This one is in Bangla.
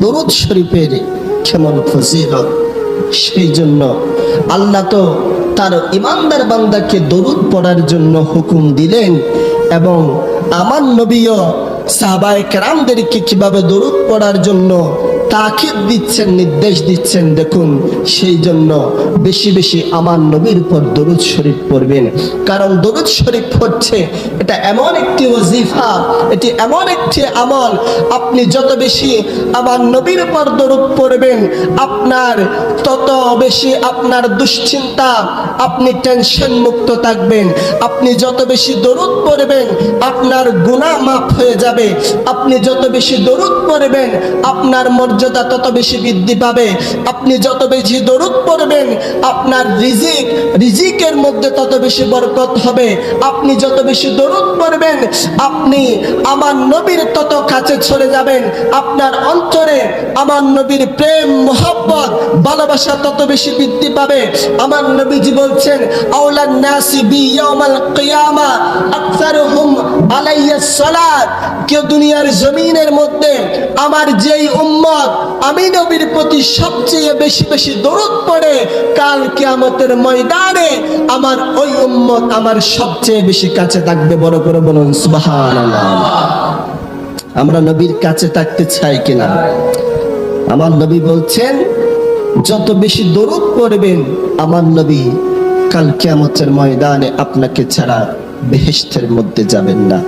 দরুদ শরীফের কেমন ফজিলত। সেই জন্য আল্লাহ তো তার ইমানদার বান্দাকে দরুদ পড়ার জন্য হুকুম দিলেন, এবং আমার নবীও সাহাবায়ে কেরামদেরকে কিভাবে দরুদ পড়ার জন্য তাকিদ দিচ্ছেন, নির্দেশ দিচ্ছেন। দেখুন, সেই জন্য বেশি বেশি আমার নবীর উপর দরুদ শরীফ পড়বেন। কারণ দরুদ শরীফ হচ্ছে এটা এমন একটি ওয়াজিফা, এটি এমন একটি আমল, আপনি যত বেশি আমার নবীর উপর দরুদ পড়বেন, আপনার তত বেশি আপনার দুশ্চিন্তা, আপনি টেনশন মুক্ত থাকবেন। আপনি যত বেশি দরুদ পড়বেন, আপনার গুনাহ মাফ হয়ে যাবে। আপনি যত বেশি দরুদ পড়বেন, আপনার মর্যাদা তত বেশি বৃদ্ধি পাবে। আপনি যত বেশি দরুদ পড়বেন, আপনার রিজিকের মধ্যে তত বেশি বরকত হবে। আপনি যত বেশি দরুদ পড়বেন, আপনি আমার নবীর তত কাছে চলে যাবেন। আপনার অন্তরে আমার নবীর প্রেম, মোহাব্বত, ভালোবাসা তত বেশি বৃদ্ধি পাবে। আমার নবীজি বলছেন, আওলান নাসি বি ইয়াউমাল কিয়ামা আকসারুহুম আলাইয়া সালাত। কেউ দুনিয়ার জমিনের মধ্যে আমার যেই উম্মত আমি নবীর প্রতি সবচেয়ে বেশি বেশি দরুদ পড়ে, কাল কিয়ামতের ময়দানে আমার ওই উম্মত আমার সবচেয়ে বেশি কাছে থাকবে। বড় করে বলুন সুবহানাল্লাহ। আমরা নবীর কাছে থাকতে চাই কিনা? আমার নবী বলছেন, যত বেশি দরুদ পড়বেন আমার নবী কাল কিয়ামতের ময়দানে আপনাকে ছাড়া বেহেশতের মধ্যে যাবেন না।